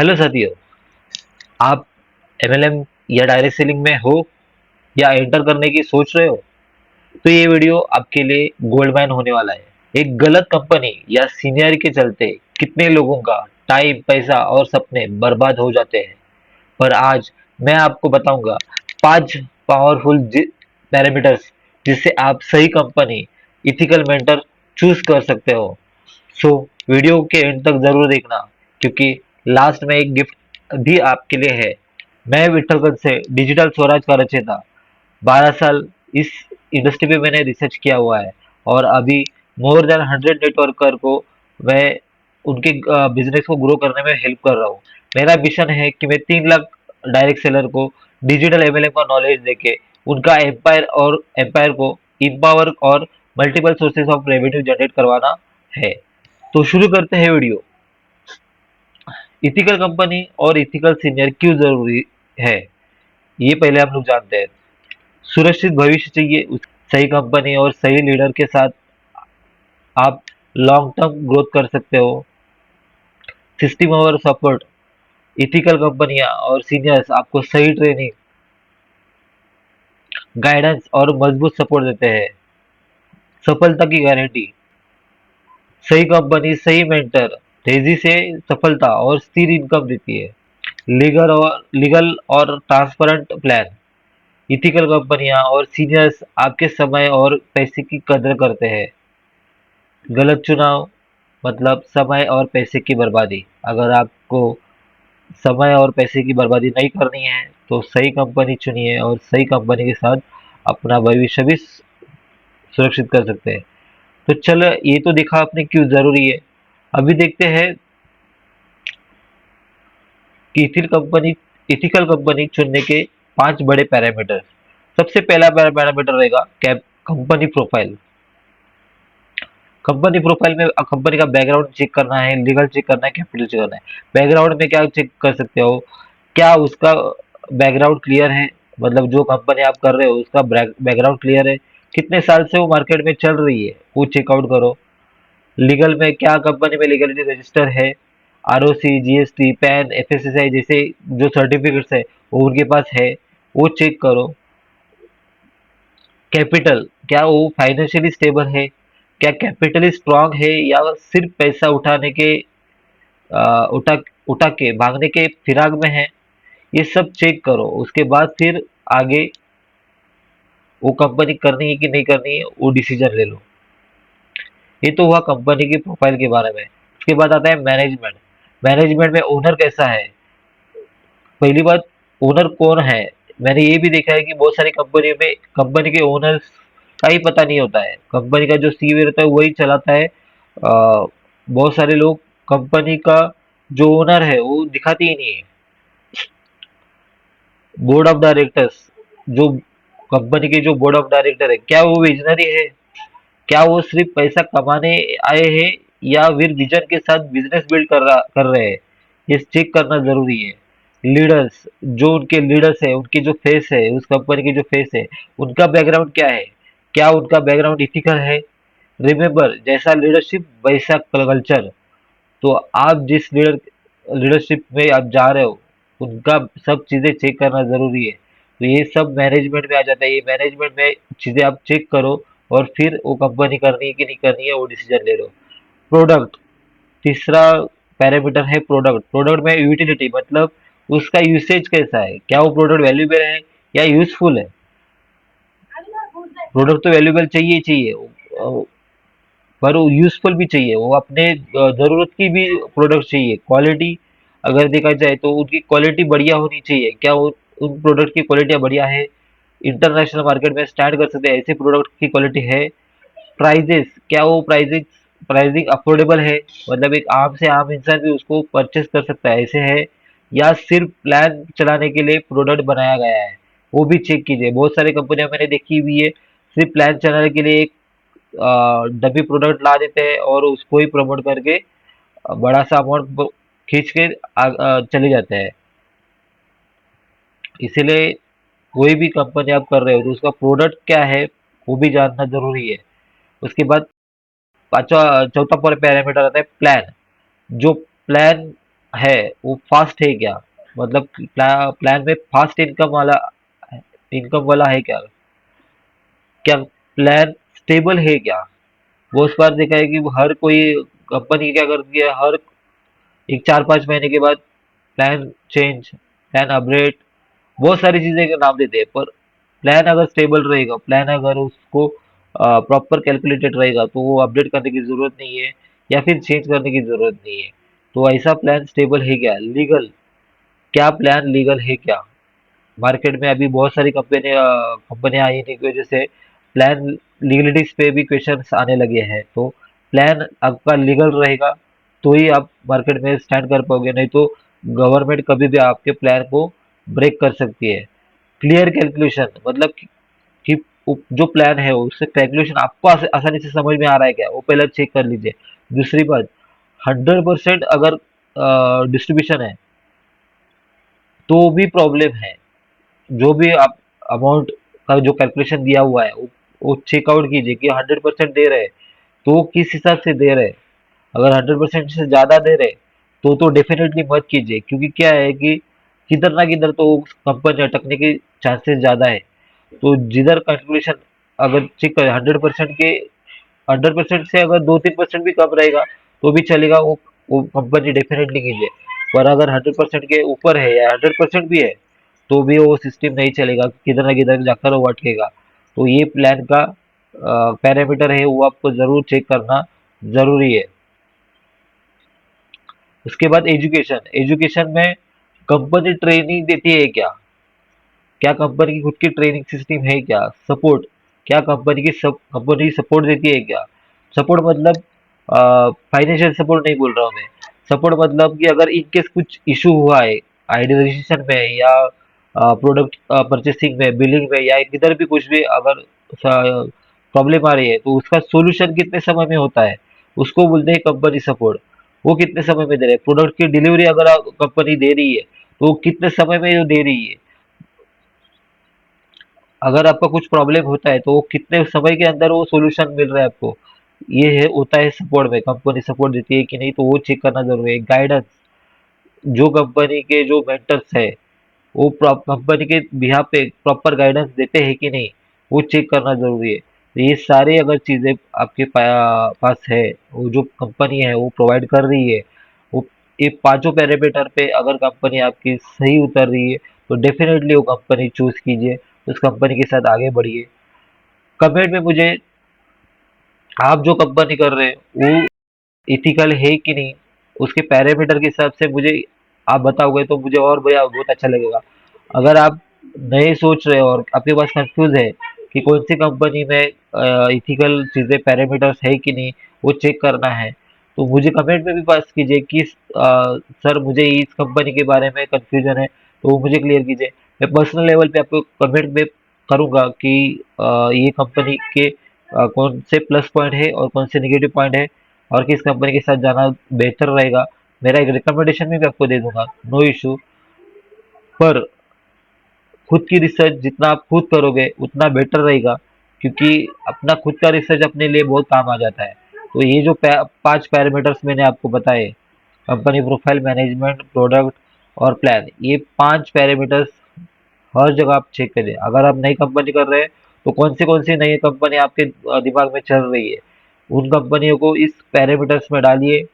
Hello साथियों, आप MLM या डायरेक्ट सेलिंग में हो या एंटर करने की सोच रहे हो तो ये वीडियो आपके लिए गोल्ड माइन होने वाला है। एक गलत कंपनी या सीनियर के चलते कितने लोगों का टाइम, पैसा और सपने बर्बाद हो जाते हैं। पर आज मैं आपको बताऊंगा 5 पावरफुल पैरामीटर्स जिससे आप सही कंपनी, इथिकल मेंटर चूज कर सकते हो। सो वीडियो के एंड तक जरूर देखना, क्योंकि लास्ट में एक गिफ्ट भी आपके लिए है। मैं विठलगंज से डिजिटल स्वराज का रचेता। 12 साल इस इंडस्ट्री पे मैंने रिसर्च किया हुआ है और अभी मोर देन 100 नेटवर्कर को मैं उनके बिजनेस को ग्रो करने में हेल्प कर रहा हूँ। मेरा मिशन है कि मैं 3 लाख डायरेक्ट सेलर को डिजिटल एमएलएम का नॉलेज देके उनका एम्पायर को इम्पावर और multiple sources of revenue generate करवाना है। तो शुरू करते हैं वीडियो। इथिकल कंपनी और इथिकल सीनियर क्यों जरूरी है, ये पहले हम लोग जानते हैं। सुरक्षित भविष्य चाहिए, सही कंपनी और सही लीडर के साथ आप लॉन्ग टर्म ग्रोथ कर सकते हो। सिस्टम और सपोर्ट, इथिकल कंपनियां और सीनियर्स आपको सही ट्रेनिंग, गाइडेंस और मजबूत सपोर्ट देते हैं। सफलता की गारंटी, सही कंपनी, सही मेंटर तेजी से सफलता और स्थिर इनकम देती है। लीगल और ट्रांसपेरेंट प्लान, इथिकल कंपनियां और सीनियर्स आपके समय और पैसे की कदर करते हैं। गलत चुनाव मतलब समय और पैसे की बर्बादी। अगर आपको समय और पैसे की बर्बादी नहीं करनी है तो सही कंपनी चुनिए और सही कंपनी के साथ अपना भविष्य भी सुरक्षित कर सकते हैं। तो चलो, ये तो देखा आपने क्यों जरूरी है। अभी देखते हैं कि इथिकल कंपनी चुनने के 5 बड़े पैरामीटर। सबसे पहला पैरामीटर रहेगा cap company profile. Company profile में कंपनी का बैकग्राउंड चेक करना है, लीगल चेक करना है, कैपिटल चेक करना है। बैकग्राउंड में क्या चेक कर सकते हो, क्या उसका बैकग्राउंड क्लियर है, मतलब जो कंपनी आप कर रहे हो उसका बैकग्राउंड क्लियर है, कितने साल से वो मार्केट में चल रही है वो चेकआउट करो। लीगल में क्या कंपनी में लीगलिटी रजिस्टर है, आरओसी, जीएसटी, पैन, एफएसएसआई जैसे जो सर्टिफिकेट्स है वो उनके पास है, वो चेक करो। कैपिटल, क्या वो फाइनेंशियली स्टेबल है, क्या कैपिटली स्ट्रांग है या सिर्फ पैसा उठाने के उठा उठा के भागने के फिराक में है। ये सब चेक करो, उसके बाद फिर आगे वो कंपनी करनी है कि नहीं करनी है वो डिसीजन ले लो। ये तो हुआ कंपनी की प्रोफाइल के बारे में। उसके बाद आता है मैनेजमेंट। मैनेजमेंट में ओनर कैसा है। पहली बात, ओनर कौन है। मैंने ये भी देखा है कि बहुत सारी कंपनियों में कंपनी के ओनर्स का ही पता नहीं होता है। कंपनी का जो सीईओ रहता है वही चलाता है। बहुत सारे लोग कंपनी का जो ओनर है वो दिखाते ही नहीं है। बोर्ड ऑफ डायरेक्टर्स, जो कंपनी के जो बोर्ड ऑफ डायरेक्टर है, क्या वो विजनरी है, क्या वो सिर्फ पैसा कमाने आए हैं या फिर विजन के साथ बिजनेस बिल्ड कर रहे हैं, ये चेक करना जरूरी है। लीडर्स, जो उनके लीडर्स है, उनकी जो फेस है, उस कंपनी की जो फेस है, उनका बैकग्राउंड क्या है, क्या उनका बैकग्राउंड इथिकल है। रिमेंबर, जैसा लीडरशिप वैसा कल्चर। तो आप जिस लीडरशिप में आप जा रहे हो उनका सब चीजें चेक करना जरूरी है। तो ये सब मैनेजमेंट में आ जाता है। ये मैनेजमेंट में चीजें आप चेक करो और फिर वो कंपनी करनी है कि नहीं करनी है वो डिसीजन ले लो। प्रोडक्ट, तीसरा पैरामीटर है प्रोडक्ट। प्रोडक्ट में यूटिलिटी मतलब उसका यूसेज कैसा है, क्या वो प्रोडक्ट वैल्यूएबल है या यूजफुल है। प्रोडक्ट तो वैल्यूएबल चाहिए ही चाहिए, पर वो यूजफुल भी चाहिए, वो अपने जरूरत की भी प्रोडक्ट चाहिए। क्वालिटी अगर देखा जाए तो उनकी क्वालिटी बढ़िया होनी चाहिए। क्या वो उन प्रोडक्ट की क्वालिटी बढ़िया है, इंटरनेशनल मार्केट में स्टैंड कर सकते हैं ऐसे प्रोडक्ट की क्वालिटी है। प्राइजेस, क्या वो प्राइसिंग अफोर्डेबल है, मतलब एक आम से आम इंसान भी उसको परचेस कर सकता है ऐसे है, या सिर्फ प्लान चलाने के लिए प्रोडक्ट बनाया गया है, वो भी चेक कीजिए। बहुत सारी कंपनियां मैंने देखी हुई है, सिर्फ प्लान चलाने के लिए एक डब्बी प्रोडक्ट ला देते हैं और उसको ही प्रमोट करके बड़ा सा अमाउंट खींच के चले जाते हैं। इसीलिए कोई भी कंपनी आप कर रहे हो तो उसका प्रोडक्ट क्या है वो भी जानना जरूरी है। उसके बाद पांचवा चौथा पैरामीटर आता है प्लान। जो प्लान है वो फास्ट है क्या, मतलब प्लान में फास्ट इनकम वाला है क्या, क्या प्लान स्टेबल है क्या। वो उस बार देखा है कि हर कोई कंपनी क्या करती है, हर एक 4-5 महीने के बाद प्लान चेंज, प्लान अपडेट, बहुत सारी चीजें के नाम देते हैं, पर प्लान अगर स्टेबल रहेगा, प्लान अगर उसको प्रॉपर कैलकुलेटेड रहेगा, तो वो अपडेट करने की जरूरत नहीं है या फिर चेंज करने की जरूरत नहीं है। तो ऐसा प्लान स्टेबल है क्या, लीगल, क्या प्लान लीगल है क्या। मार्केट में अभी बहुत सारी कंपनियां आई थी की वजह से प्लान लीगलिटीज पे भी क्वेश्चन आने लगे हैं। तो प्लान आपका लीगल रहेगा तो ही आप मार्केट में स्टैंड कर पाओगे, नहीं तो गवर्नमेंट कभी भी आपके प्लान को ब्रेक कर सकती है। क्लियर कैलकुलेशन, मतलब कि जो प्लान है उससे कैलकुलेशन आपको आसानी से समझ में आ रहा है क्या, वो पहले चेक कर लीजिए। दूसरी बात, 100% अगर डिस्ट्रीब्यूशन है तो भी प्रॉब्लम है। जो भी आप अमाउंट का जो कैलकुलेशन दिया हुआ है वो चेकआउट कीजिए कि 100% दे रहे हैं तो वो किस हिसाब से दे रहे हैं। अगर 100% से ज्यादा दे रहे तो डेफिनेटली मत कीजिए, क्योंकि क्या है कि किधर ना किधर तो कंपनी अटकने के चांसेस ज्यादा है। तो जिधर कैलकुलेशन अगर चेक करें 100% से अगर 2-3% भी कम रहेगा तो भी चलेगा, वो कंपनी डेफिनेटली कीजिए। पर अगर 100% के ऊपर है या 100% भी है तो भी वो सिस्टम नहीं चलेगा, किधर ना किधर जाकर वो अटकेगा। तो ये प्लान का पैरामीटर है वो आपको जरूर चेक करना जरूरी है। उसके बाद एजुकेशन, एजुकेशन में कंपनी ट्रेनिंग देती है क्या, क्या कंपनी की खुद की ट्रेनिंग सिस्टम है क्या, सपोर्ट, क्या कंपनी सपोर्ट देती है क्या। सपोर्ट मतलब फाइनेंशियल सपोर्ट नहीं बोल रहा हूँ मैं। सपोर्ट मतलब कि अगर इनकेस कुछ इशू हुआ है आइडिया रजिस्ट्रेशन में या प्रोडक्ट परचेसिंग में, बिलिंग में, या किधर भी कुछ भी अगर प्रॉब्लम आ रही है तो उसका सोल्यूशन कितने समय में होता है, उसको बोलते हैं कंपनी सपोर्ट। वो कितने समय में दे रहे हैं, प्रोडक्ट की डिलीवरी अगर कंपनी दे रही है तो वो कितने समय में वो दे रही है। अगर आपका कुछ प्रॉब्लम होता है तो वो कितने समय के अंदर वो सॉल्यूशन मिल रहा है आपको, ये है होता है सपोर्ट में, कंपनी सपोर्ट देती है कि नहीं तो वो चेक करना जरूरी है। गाइडेंस, जो कंपनी के जो मेंटर्स है वो कंपनी के बिहाफ पे प्रॉपर गाइडेंस देते हैं कि नहीं, वो चेक करना जरूरी है। तो ये सारे अगर चीजें आपके पास है, वो जो कंपनी है वो प्रोवाइड कर रही है, वो ये पांचों पैरामीटर पे अगर कंपनी आपकी सही उतर रही है तो डेफिनेटली वो कंपनी चूज कीजिए, उस कंपनी के साथ आगे बढ़िए। कमेंट में मुझे आप जो कंपनी कर रहे हैं वो इथिकल है कि नहीं, उसके पैरामीटर के हिसाब से मुझे आप बताओगे तो मुझे और भैया बहुत अच्छा लगेगा। अगर आप नए सोच रहे हो और आपके पास कंफ्यूज है कि कौन सी कंपनी में इथिकल चीजें पैरामीटर्स है कि नहीं, वो चेक करना है, तो मुझे कमेंट में भी पास कीजिए कि सर मुझे इस कंपनी के बारे में कंफ्यूजन है, तो वो मुझे क्लियर कीजिए। मैं पर्सनल लेवल पे आपको कमेंट में करूंगा कि ये कंपनी के कौन से प्लस पॉइंट है और कौन से नेगेटिव पॉइंट है और किस कंपनी के साथ जाना बेहतर रहेगा। मेरा एक रिकमेंडेशन भी मैं आपको दे दूंगा, नो इशू। पर खुद की रिसर्च जितना आप खुद करोगे उतना बेटर रहेगा, क्योंकि अपना खुद का रिसर्च अपने लिए बहुत काम आ जाता है। तो ये जो 5 पैरामीटर्स मैंने आपको बताए, कंपनी प्रोफाइल, मैनेजमेंट, प्रोडक्ट और प्लान, ये 5 पैरामीटर्स हर जगह आप चेक करें। अगर आप नई कंपनी कर रहे हैं तो कौन सी नई कंपनी आपके दिमाग में चल रही है, उन कंपनियों को इस पैरामीटर्स में डालिए,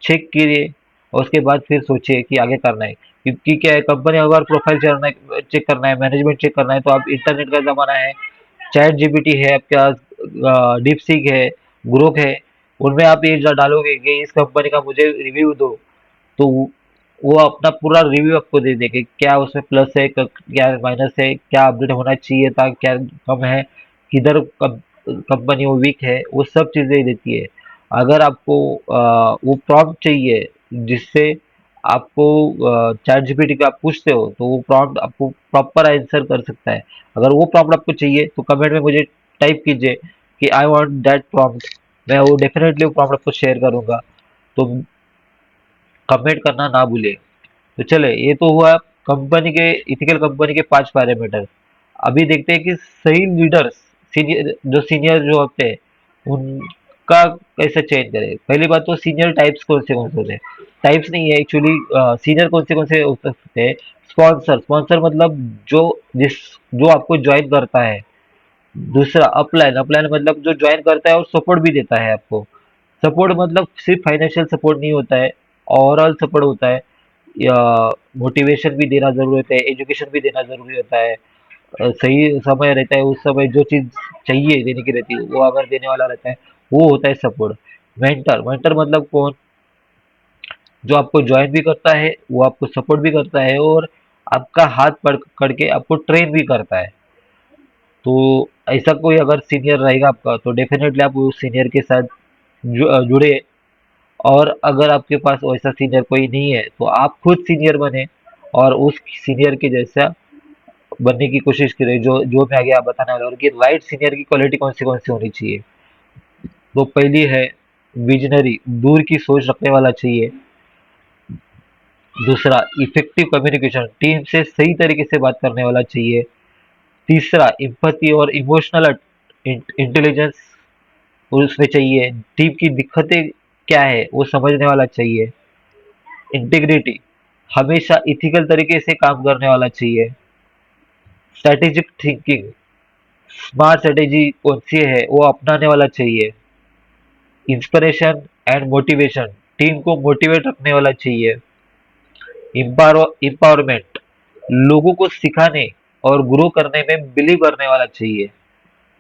चेक कीजिए और उसके बाद फिर सोचिए कि आगे करना है। क्योंकि क्या है, कंपनी अगर प्रोफाइल चलना है, चेक करना है, मैनेजमेंट चेक करना है, तो आप इंटरनेट का ज़माना है, चैट जीपीटी है आपके पास, डीप सीक है, ग्रोक है, उनमें आप ये डालोगे कि इस कंपनी का मुझे रिव्यू दो, तो वो अपना पूरा रिव्यू आपको दे देंगे, क्या उसमें प्लस है, क्या माइनस है, क्या अपडेट होना चाहिए था, क्या कम है, किधर कंपनी वो वीक है, वो सब चीजें देती है। अगर आपको वो प्रॉम्प्ट चाहिए जिससे आपको चैट जीपीटी का आप पूछते हो तो वो प्रॉम्प्ट आपको प्रॉपर आंसर कर सकता है। अगर वो प्रॉम्प्ट आपको चाहिए तो कमेंट में मुझे टाइप कीजिए कि आई वांट दैट प्रॉम्प्ट, मैं वो डेफिनेटली वो प्रॉम्प्ट आपको शेयर करूंगा। तो कमेंट करना ना भूले। तो चले, ये तो हुआ कंपनी के, इथिकल कंपनी के 5 पैरामीटर। अभी देखते हैं कि सही लीडर्स, सीनियर जो होते हैं, उन का कैसे चयन करें? पहली बात तो सीनियर टाइप्स कौन से होते हैं? टाइप्स नहीं है एक्चुअली, सीनियर कौन से हो सकते हैं? स्पॉन्सर, स्पॉन्सर मतलब जो जिस जो आपको ज्वाइन करता है। दूसरा अपलाइन, अपलाइन मतलब जो ज्वाइन करता है और सपोर्ट भी देता है आपको। सपोर्ट मतलब सिर्फ फाइनेंशियल सपोर्ट नहीं होता है, ओवरऑल सपोर्ट होता है, या मोटिवेशन भी देना जरूरी होता है, एजुकेशन भी देना जरूरी होता है। सही समय रहता है, उस समय जो चीज चाहिए देने की रहती है वो अगर देने वाला रहता है, वो होता है सपोर्ट। मेंटर, मेंटर मतलब कौन? जो आपको ज्वाइन भी करता है, वो आपको सपोर्ट भी करता है और आपका हाथ पकड़ के आपको ट्रेन भी करता है। तो ऐसा कोई अगर सीनियर रहेगा आपका, तो डेफिनेटली आप उस सीनियर के साथ जुड़े। और अगर आपके पास वैसा सीनियर कोई नहीं है, तो आप खुद सीनियर बने और उस सीनियर के जैसा बनने की कोशिश करें, जो जो मैं आगे आप बताने वाला हूँ। और कि राइट सीनियर की क्वालिटी कौन सी होनी चाहिए? तो पहली है विजनरी, दूर की सोच रखने वाला चाहिए। दूसरा इफेक्टिव कम्युनिकेशन, टीम से सही तरीके से बात करने वाला चाहिए। तीसरा एम्पैथी और इमोशनल इंटेलिजेंस उसमें चाहिए। टीम की दिक्कतें क्या है वो समझने वाला चाहिए। इंटीग्रिटी, हमेशा इथिकल तरीके से काम करने वाला चाहिए। स्ट्रेटेजिक थिंकिंग, स्मार्ट स्ट्रेटेजी कौन सी है वो अपनाने वाला चाहिए। इंस्पिरेशन एंड मोटिवेशन, टीम को मोटिवेट रखने वाला चाहिए। एम्पावरमेंट, लोगों को सिखाने और ग्रो करने में बिलीव करने वाला चाहिए।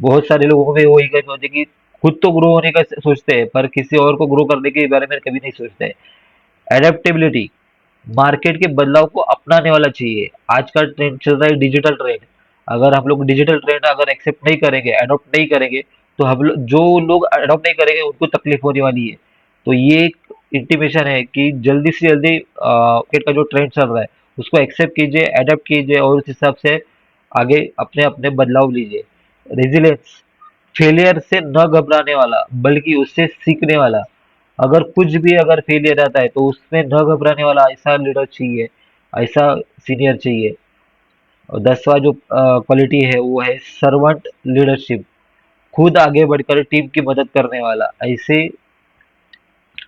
बहुत सारे लोगों में वही कमी होती है कि खुद तो ग्रो होने का सोचते हैं पर किसी और को ग्रो करने के बारे में कभी नहीं सोचते। एडेप्टेबिलिटी, मार्केट के बदलाव को अपनाने वाला चाहिए। आज का ट्रेंड चल रहा है डिजिटल ट्रेंड। अगर हम लोग डिजिटल ट्रेंड अगर एक्सेप्ट नहीं करेंगे, अडॉप्ट नहीं करेंगे, तो हम लोग, जो लोग अडॉप्ट नहीं करेंगे उनको तकलीफ होने वाली है। तो ये एक इंटीमेशन है कि जल्दी से जल्दी मार्केट का जो ट्रेंड चल रहा है उसको एक्सेप्ट कीजिए, अडॉप्ट कीजिए और उस हिसाब से आगे अपने अपने बदलाव लीजिए। रेजिलियंस, फेलियर से न घबराने वाला बल्कि उससे सीखने वाला। अगर कुछ भी अगर फेलियर आता है तो उसमें न घबराने वाला ऐसा लीडर चाहिए, ऐसा सीनियर चाहिए। और 10वां जो क्वालिटी है वो है सर्वेंट लीडरशिप, खुद आगे बढ़कर टीम की मदद करने वाला। ऐसे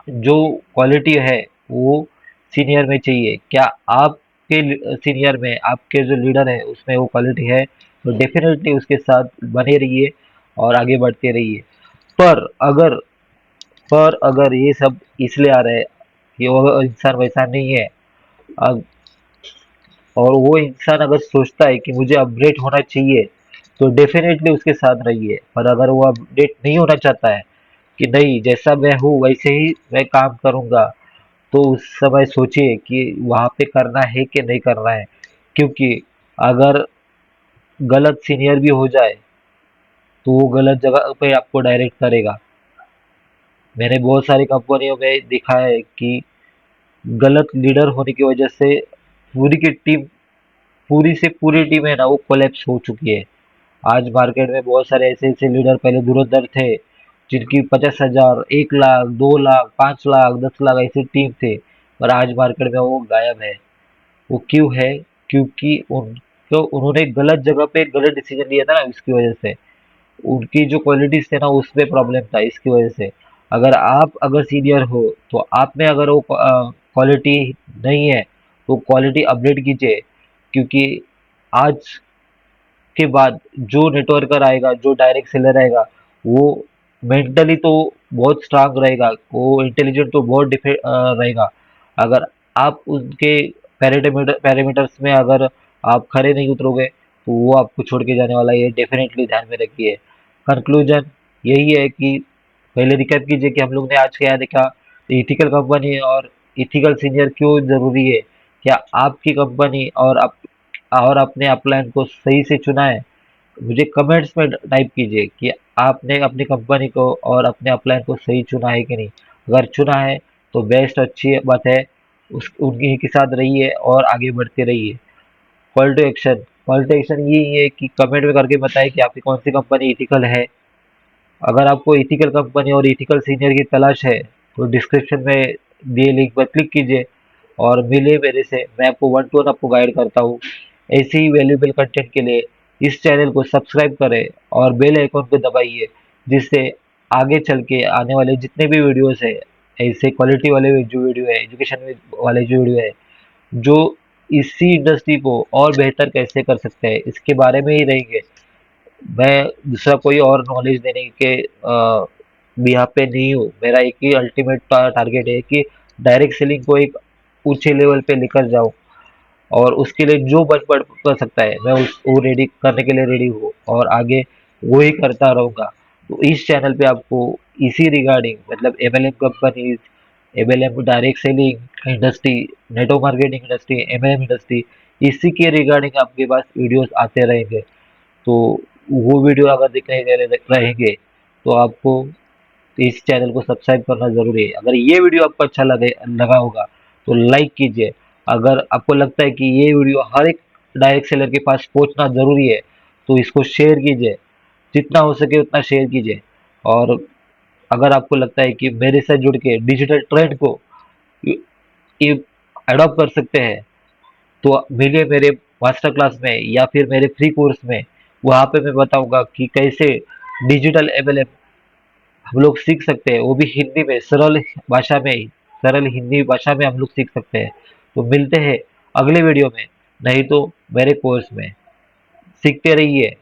जो क्वालिटी है वो सीनियर में चाहिए। क्या आपके सीनियर में, आपके जो लीडर है उसमें वो क्वालिटी है? तो डेफिनेटली उसके साथ बने रहिए और आगे बढ़ते रहिए। पर अगर पर अगर ये सब इसलिए आ रहे हैं कि वो इंसान वैसा नहीं है, अ- और वो इंसान अगर सोचता है कि मुझे अपग्रेड होना चाहिए, तो डेफिनेटली उसके साथ रहिए। पर अगर वो अपडेट नहीं होना चाहता है कि नहीं जैसा मैं हूँ वैसे ही मैं काम करूंगा, तो उस समय सोचिए कि वहां पे करना है कि नहीं करना है। क्योंकि अगर गलत सीनियर भी हो जाए तो वो गलत जगह पे आपको डायरेक्ट करेगा। मैंने बहुत सारी कंपनियों में देखा है कि गलत लीडर होने की वजह से पूरी की टीम, पूरी से पूरी टीम है ना वो कोलैप्स हो चुकी है। आज मार्केट में बहुत सारे ऐसे ऐसे लीडर पहले धुरंधर थे, जिनकी 50,000, 1 लाख, 2 लाख, 5 लाख, 10 लाख ऐसी टीम थे, पर आज मार्केट में वो गायब है। वो क्यों है? क्योंकि उनको उन्होंने गलत जगह पे गलत डिसीजन लिया था ना, इसकी वजह से उनकी जो क्वालिटीज थे ना उसमें प्रॉब्लम था, इसकी वजह से। अगर सीनियर हो तो आप में अगर वो क्वालिटी नहीं है तो क्वालिटी अपडेट कीजिए। क्योंकि आज के बाद जो नेटवर्कर आएगा, जो डायरेक्ट सेलर आएगा, वो मेंटली तो बहुत स्ट्रांग रहेगा, वो इंटेलिजेंट तो बहुत रहेगा। अगर आप उनके पैरामीटर्स में अगर आप खरे नहीं उतरोगे, तो वो आपको छोड़ के जाने वाला है, ये डेफिनेटली ध्यान में रखिए। कंक्लूजन यही है कि पहले रिकैप कीजिए कि हम लोग ने आज क्या देखा, इथिकल कंपनी और इथिकल सीनियर क्यों जरूरी है। क्या आपकी कंपनी और अपने अपलाइन को सही से चुना है? मुझे कमेंट्स में टाइप कीजिए कि आपने अपनी कंपनी को और अपने अपलाइन को सही चुना है कि नहीं। अगर चुना है तो बेस्ट, अच्छी बात है, उस उनके के साथ रहिए और आगे बढ़ते रहिए। Call to action, call to action यही है कि कमेंट में करके बताएं कि आपकी कौन सी कंपनी इथिकल है। अगर आपको इथिकल कंपनी और इथिकल सीनियर की तलाश है तो डिस्क्रिप्शन में दिए लिंक पर क्लिक कीजिए और मिले मेरे से। मैं आपको वन टू वन आपको गाइड करता हूँ। ऐसे ही वैल्यूबल कंटेंट के लिए इस चैनल को सब्सक्राइब करें और बेल आइकन को दबाइए, जिससे आगे चल के आने वाले जितने भी वीडियोस है, ऐसे क्वालिटी वाले जो वीडियो है, एजुकेशन वाले जो वीडियो है, जो इसी इंडस्ट्री को और बेहतर कैसे कर सकते हैं इसके बारे में ही रहेंगे। मैं दूसरा कोई और नॉलेज देने के बिहाफ पे नहीं हूँ। मेरा एक ही अल्टीमेट टारगेट है कि डायरेक्ट सेलिंग को एक ऊंचे लेवल पे लेकर जाऊं, और उसके लिए जो बन पड़ कर सकता है मैं उस वो रेडी करने के लिए रेडी हूँ, और आगे वो ही करता रहूंगा। तो इस चैनल पे आपको इसी रिगार्डिंग, मतलब MLM companies, MLM direct selling industry, network marketing industry, MLM industry, इसी के रिगार्डिंग आपके पास वीडियोस आते रहेंगे। तो वो वीडियो अगर देखने के लिए रहेंगे तो आपको इस चैनल को सब्सक्राइब करना जरूरी है। अगर ये वीडियो आपको अच्छा लगा होगा तो लाइक कीजिए। अगर आपको लगता है कि ये वीडियो हर एक डायरेक्ट सेलर के पास पहुंचना जरूरी है तो इसको शेयर कीजिए, जितना हो सके उतना शेयर कीजिए। और अगर आपको लगता है कि मेरे साथ जुड़ के डिजिटल ट्रेंड को ये अडॉप्ट कर सकते हैं तो मिलिए मेरे मास्टर क्लास में या फिर मेरे फ्री कोर्स में। वहाँ पे मैं बताऊंगा कि कैसे डिजिटल एमएलएम हम लोग सीख सकते हैं, वो भी हिंदी में, सरल भाषा में, सरल हिंदी भाषा में हम लोग सीख सकते हैं। तो मिलते हैं अगले वीडियो में, नहीं तो मेरे कोर्स में। सीखते रहिए।